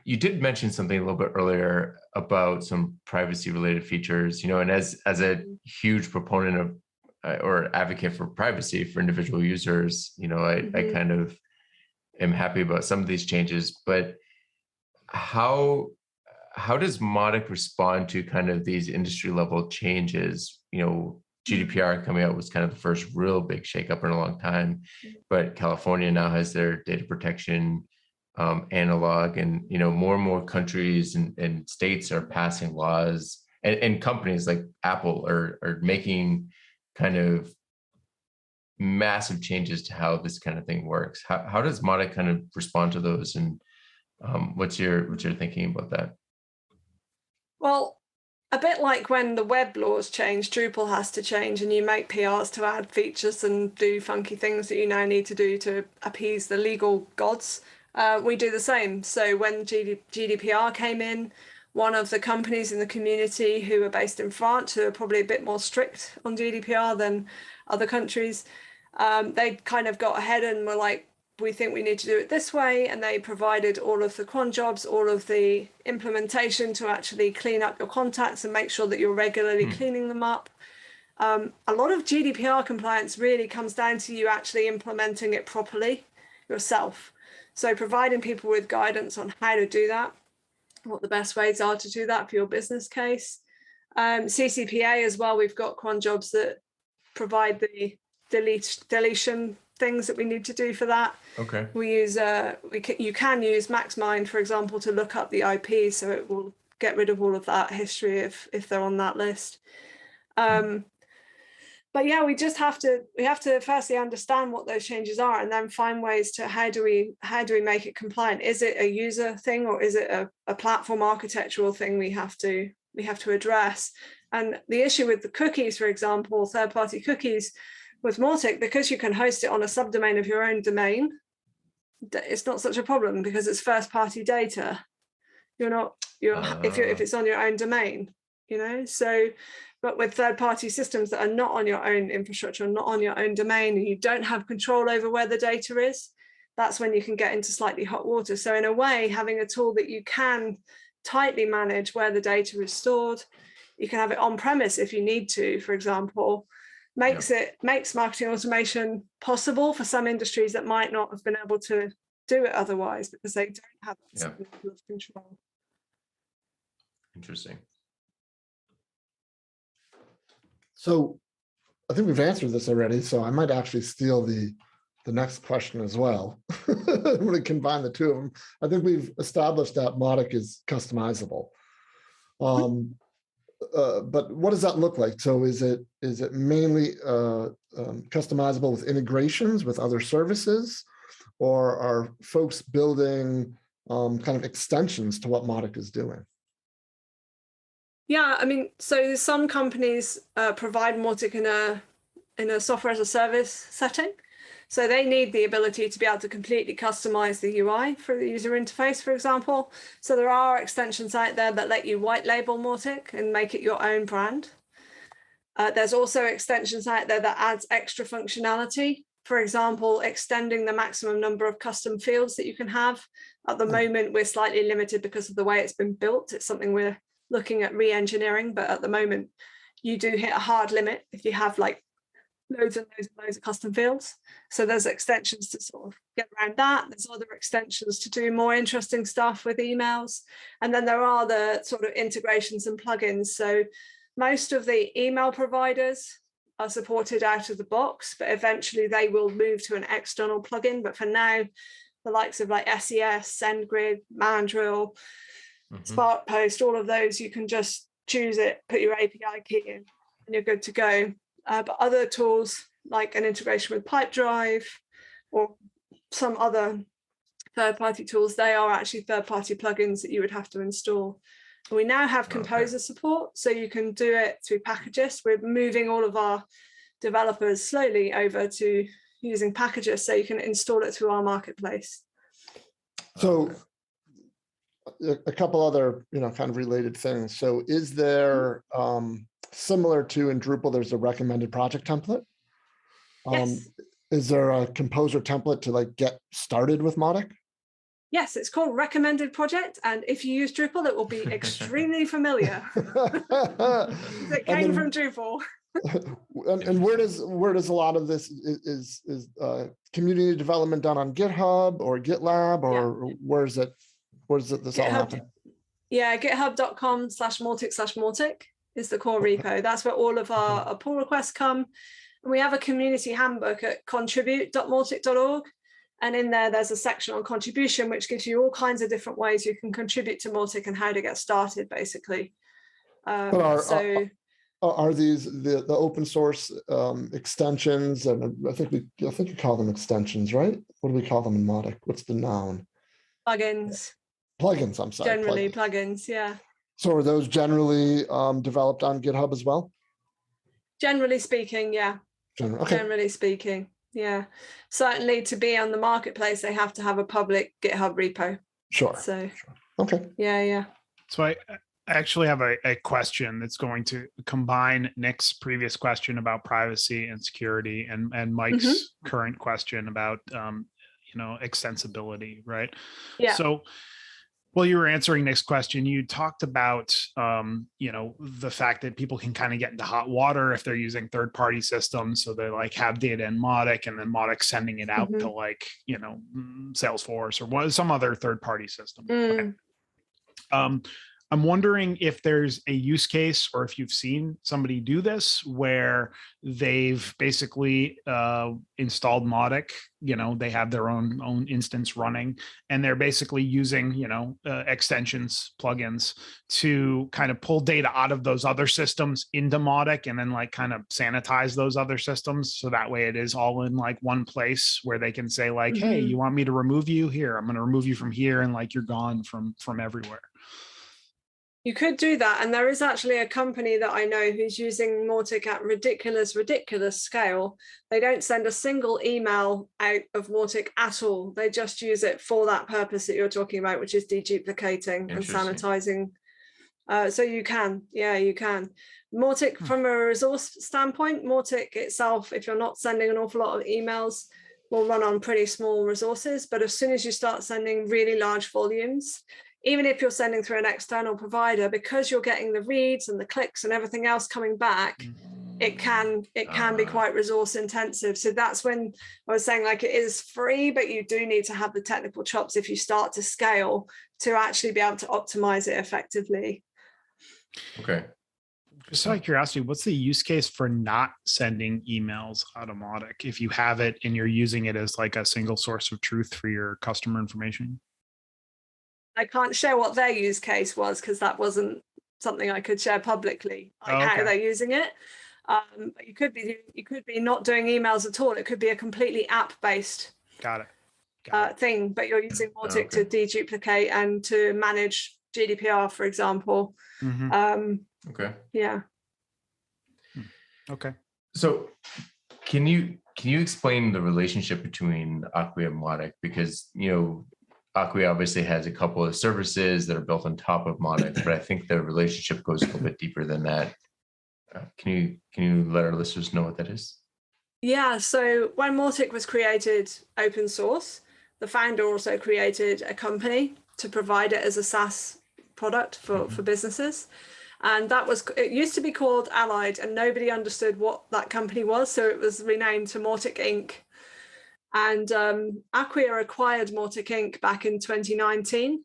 C: You did mention something a little bit earlier about some privacy related features, and as a huge proponent of or advocate for privacy for individual users, I kind of am happy about some of these changes, but how does Mautic respond to kind of these industry level changes? GDPR coming out was kind of the first real big shakeup in a long time, but California now has their data protection analog, and more and more countries and states are passing laws, and companies like Apple are making kind of massive changes to how this kind of thing works. How does Mautic kind of respond to those, and what's your thinking about that?
B: Well, a bit like when the web laws change, Drupal has to change, and you make PRs to add features and do funky things that you now need to do to appease the legal gods. We do the same. So when GDPR came in, one of the companies in the community who are based in France, who are probably a bit more strict on GDPR than other countries, they kind of got ahead and were like, we think we need to do it this way. And they provided all of the cron jobs, all of the implementation to actually clean up your contacts and make sure that you're regularly cleaning them up. A lot of GDPR compliance really comes down to you actually implementing it properly yourself. So providing people with guidance on how to do that, what the best ways are to do that for your business case. CCPA as well, we've got cron jobs that provide the deletion things that we need to do for that. We use you can use MaxMind, for example, to look up the IP, so it will get rid of all of that history if they're on that list. But yeah, we have to firstly understand what those changes are, and then find ways to how do we make it compliant? Is it a user thing, or is it a platform architectural thing we have to address? And the issue with the cookies, for example, third-party cookies with Mautic, because you can host it on a subdomain of your own domain, it's not such a problem because it's first-party data. If it's on your own domain, so. But with third-party systems that are not on your own infrastructure, not on your own domain, and you don't have control over where the data is, that's when you can get into slightly hot water. So in a way, having a tool that you can tightly manage where the data is stored, you can have it on-premise if you need to, for example, makes marketing automation possible for some industries that might not have been able to do it otherwise because they don't have that level of control.
C: Interesting.
D: So I think we've answered this already, so I might actually steal the next question as well. I'm going to combine the two of them. I think we've established that Mautic is customizable. But what does that look like? So is it mainly customizable with integrations with other services, or are folks building kind of extensions to what Mautic is doing?
B: Yeah, I mean, so some companies provide Mautic in a software as a service setting. So they need the ability to be able to completely customize the UI for the user interface, for example. So there are extensions out there that let you white label Mautic and make it your own brand. There's also extensions out there that adds extra functionality. For example, extending the maximum number of custom fields that you can have. At the moment, we're slightly limited because of the way it's been built. It's something we're looking at re-engineering, but at the moment you do hit a hard limit if you have like loads and loads and loads of custom fields. So there's extensions to sort of get around that. There's other extensions to do more interesting stuff with emails. And then there are the sort of integrations and plugins. So most of the email providers are supported out of the box, but eventually they will move to an external plugin. But for now, the likes of like SES, SendGrid, Mandrill, Spark Post, all of those, you can just choose it, put your API key in, and you're good to go. But other tools like an integration with Pipedrive or some other third-party tools, they are actually third-party plugins that you would have to install. And we now have Composer support, so you can do it through Packages. We're moving all of our developers slowly over to using Packages, so you can install it through our marketplace.
D: So a couple other, kind of related things. So is there, similar to in Drupal, there's a recommended project template?
B: Yes.
D: Is there a Composer template to like get started with Mautic?
B: Yes, it's called Recommended Project. And if you use Drupal, it will be extremely familiar. It came from Drupal.
D: And where does a lot of this is community development done on GitHub or GitLab, or where is it this all happen?
B: Yeah, github.com/Mautic/Mautic is the core repo. That's where all of our pull requests come. And we have a community handbook at contribute.mautic.org. And in there's a section on contribution, which gives you all kinds of different ways you can contribute to Mautic and how to get started, basically.
D: Are these the open source extensions? And I think you call them extensions, right? What do we call them in Mautic? What's the noun?
B: Plugins.
D: Plugins, I'm sorry.
B: Generally, plugins, yeah.
D: So are those generally developed on GitHub as well?
B: Generally speaking, yeah. Generally speaking, yeah. Certainly to be on the marketplace, they have to have a public GitHub repo.
D: Sure.
B: So,
D: okay.
B: Yeah.
A: So I actually have a question that's going to combine Nick's previous question about privacy and security and Mike's current question about extensibility, right?
B: Yeah.
A: So while you were answering Nick's question, you talked about the fact that people can kind of get into hot water if they're using third-party systems. So they like have data in Mautic and then Mautic sending it out to Salesforce or some other third-party system. Okay. I'm wondering if there's a use case, or if you've seen somebody do this where they've basically installed Mautic. They have their own instance running, and they're basically using extensions, plugins to kind of pull data out of those other systems into Mautic, and then like kind of sanitize those other systems, so that way it is all in like one place where they can say like, hey, you want me to remove you here? I'm going to remove you from here, and like you're gone from everywhere.
B: You could do that. And there is actually a company that I know who's using Mautic at ridiculous scale. They don't send a single email out of Mautic at all. They just use it for that purpose that you're talking about, which is deduplicating and sanitizing. So you can. Mautic, from a resource standpoint, Mautic itself, if you're not sending an awful lot of emails, will run on pretty small resources. But as soon as you start sending really large volumes, even if you're sending through an external provider, because you're getting the reads and the clicks and everything else coming back, it can be quite resource intensive. So that's when I was saying, like, it is free, but you do need to have the technical chops if you start to scale to actually be able to optimize it effectively.
C: Okay.
A: Just out of curiosity, what's the use case for not sending emails out of Mautic if you have it and you're using it as like a single source of truth for your customer information?
B: I can't share what their use case was because that wasn't something I could share publicly, like how they're using it. But you could be not doing emails at all. It could be a completely app-based thing, but you're using Mautic to deduplicate and to manage GDPR, for example. Yeah.
A: Okay.
C: So can you explain the relationship between Acquia and Mautic? Because Acquia obviously has a couple of services that are built on top of Mautic, but I think the relationship goes a little bit deeper than that. Can you let our listeners know what that is?
B: Yeah, so when Mautic was created open source, the founder also created a company to provide it as a SaaS product for businesses. And it used to be called Allied, and nobody understood what that company was. So it was renamed to Mautic Inc. And Acquia acquired Mautic Inc. back in 2019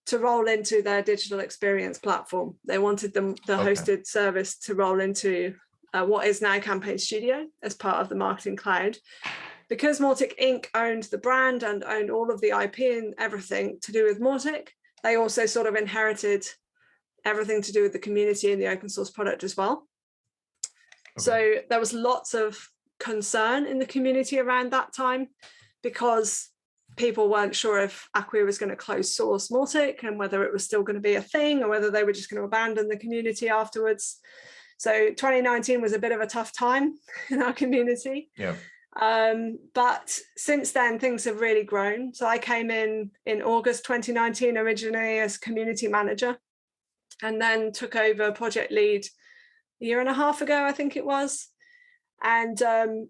B: to roll into their digital experience platform. They wanted the hosted service to roll into what is now Campaign Studio as part of the Marketing Cloud. Because Mautic Inc. owned the brand and owned all of the IP and everything to do with Mautic, they also sort of inherited everything to do with the community and the open source product as well. So there was lots of concern in the community around that time because people weren't sure if Acquia was going to close source Mautic and whether it was still going to be a thing or whether they were just going to abandon the community afterwards. So 2019 was a bit of a tough time in our community.
C: Yeah.
B: But since then, things have really grown. So I came in August 2019 originally as community manager, and then took over project lead a year and a half ago, I think it was. And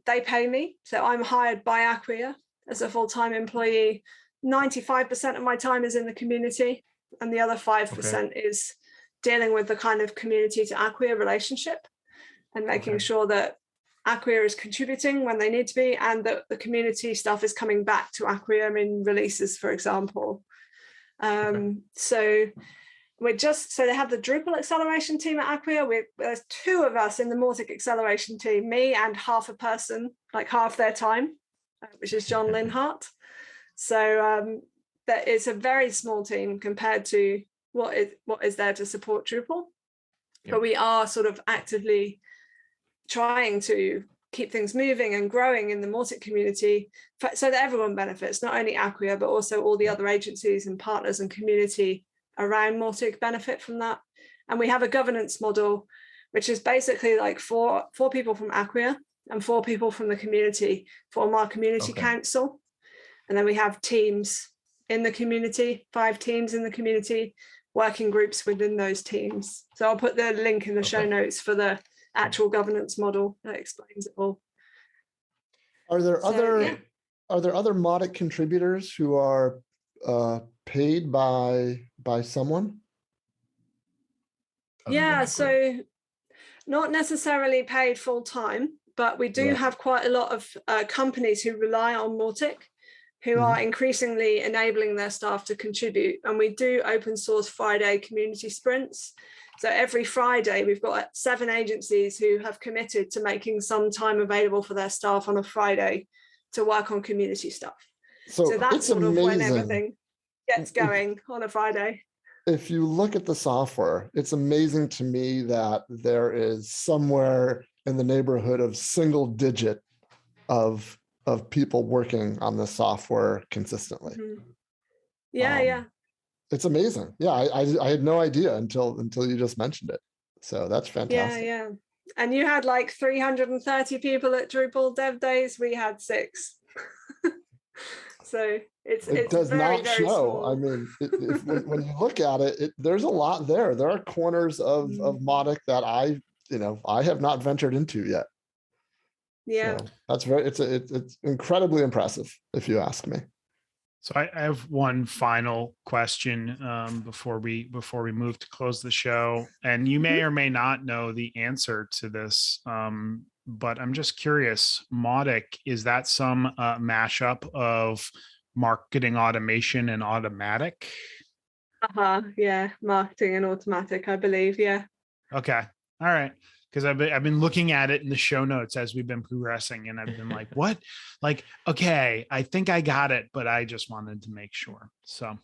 B: they pay me. So I'm hired by Acquia as a full-time employee. 95% of my time is in the community, and the other 5% is dealing with the kind of community to Acquia relationship and making sure that Acquia is contributing when they need to be, and that the community stuff is coming back to Acquia in releases, for example. So they have the Drupal acceleration team at Acquia. There's two of us in the Mautic acceleration team, me and half a person, like half their time, which is John Linhart. So that it's a very small team compared to what is there to support Drupal. But we are sort of actively trying to keep things moving and growing in the Mautic community so that everyone benefits, not only Acquia, but also all the other agencies and partners and community around Mautic benefit from that. And we have a governance model, which is basically like four people from Acquia and 4 people from the community form our community council. And then we have teams in the community, 5 teams in the community, working groups within those teams. So I'll put the link in the show notes for the actual governance model that explains it all.
D: Are there other Mautic contributors who are paid by someone?
B: Yeah, so not necessarily paid full time, but we do have quite a lot of companies who rely on Mautic who are increasingly enabling their staff to contribute. And we do open source Friday community sprints. So every Friday, we've got 7 agencies who have committed to making some time available for their staff on a Friday to work on community stuff. So that's
D: it's
B: sort of when
D: amazing.
B: everything gets going on a Friday.
D: If you look at the software, it's amazing to me that there is somewhere in the neighborhood of single digit of people working on this software consistently.
B: Yeah.
D: It's amazing. Yeah, I had no idea until you just mentioned it. So that's fantastic.
B: Yeah. And you had like 330 people at Drupal Dev Days. We had 6. So it
D: does
B: very,
D: not
B: very
D: show.
B: small.
D: I mean, when you look at it, there's a lot there. There are corners of Mautic that I have not ventured into yet.
B: Yeah,
D: so that's it's incredibly impressive, if you ask me.
A: So I have one final question before we move to close the show, and you may or may not know the answer to this, but I'm just curious. Mautic, is that some mashup of marketing automation and automatic?
B: Yeah, marketing and automatic, I believe. Yeah.
A: Okay. All right. Because I've been looking at it in the show notes as we've been progressing, and I've been like, what? Like, okay, I think I got it, but I just wanted to make sure. So,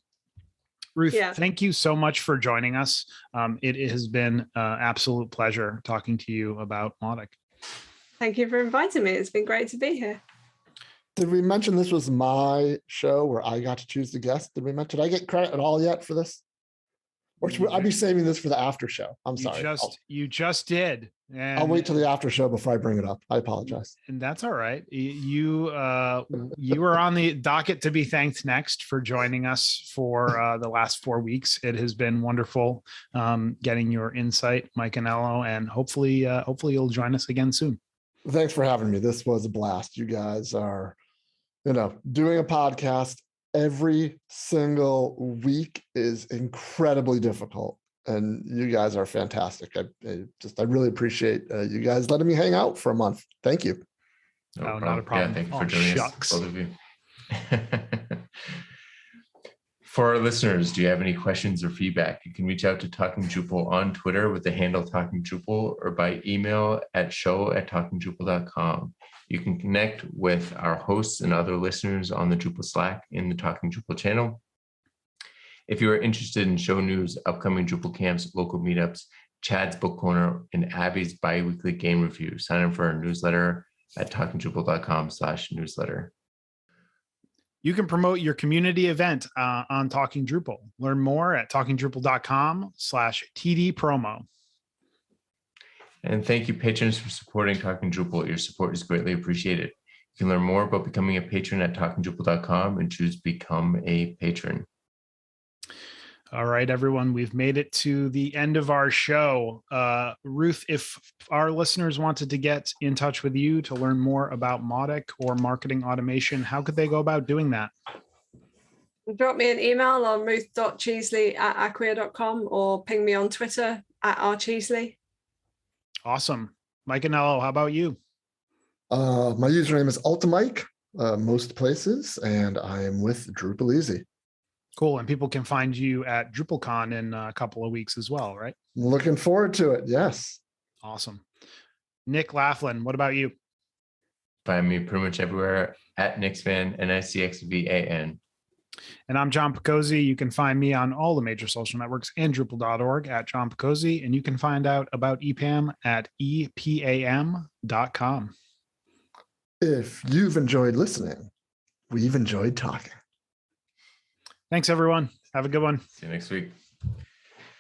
A: Ruth, thank you so much for joining us. It has been an absolute pleasure talking to you about Mautic.
B: Thank you for inviting me. It's been great to be here.
D: Did we mention this was my show where I got to choose the guest? Did I get credit at all yet for this? Or should I be saving this for the after show? I'm sorry.
A: You just did. And
D: I'll wait till the after show before I bring it up. I apologize.
A: And that's all right. You were on the docket to be thanked next for joining us for the last 4 weeks. It has been wonderful getting your insight, Mike Anello, and hopefully you'll join us again soon.
D: Thanks for having me. This was a blast. You guys are, doing a podcast every single week is incredibly difficult, and you guys are fantastic. I really appreciate you guys letting me hang out for a month. Thank you.
A: No, not a problem.
C: Yeah, thank you for joining us, both of you. For our listeners, do you have any questions or feedback? You can reach out to Talking Drupal on Twitter with the handle Talking Drupal, or by email at show@talkingdrupal.com. You can connect with our hosts and other listeners on the Drupal Slack in the Talking Drupal channel. If you are interested in show news, upcoming Drupal camps, local meetups, Chad's Book Corner, and Abby's biweekly game review, sign up for our newsletter at talkingdrupal.com/newsletter.
A: You can promote your community event on Talking Drupal. Learn more at talkingdrupal.com/TD promo.
C: And thank you, patrons, for supporting Talking Drupal. Your support is greatly appreciated. You can learn more about becoming a patron at talkingdrupal.com and choose Become a Patron.
A: All right, everyone, we've made it to the end of our show. Ruth, if our listeners wanted to get in touch with you to learn more about Mautic or marketing automation, how could they go about doing that?
B: Drop me an email on ruth.cheesley@acquia.com or ping me on Twitter @rcheesley.
A: Awesome. Mike Anello, how about you?
D: My username is Ultimike, most places, and I am with Drupal Easy.
A: Cool. And people can find you at DrupalCon in a couple of weeks as well, right?
D: Looking forward to it. Yes.
A: Awesome. Nick Laughlin, what about you?
C: Find me pretty much everywhere at Nixvan, NICXVAN.
A: And I'm John Picozzi. You can find me on all the major social networks and Drupal.org at John Picozzi. And you can find out about EPAM at EPAM.com.
D: If you've enjoyed listening, we've enjoyed talking.
A: Thanks, everyone. Have a good one.
C: See you next week.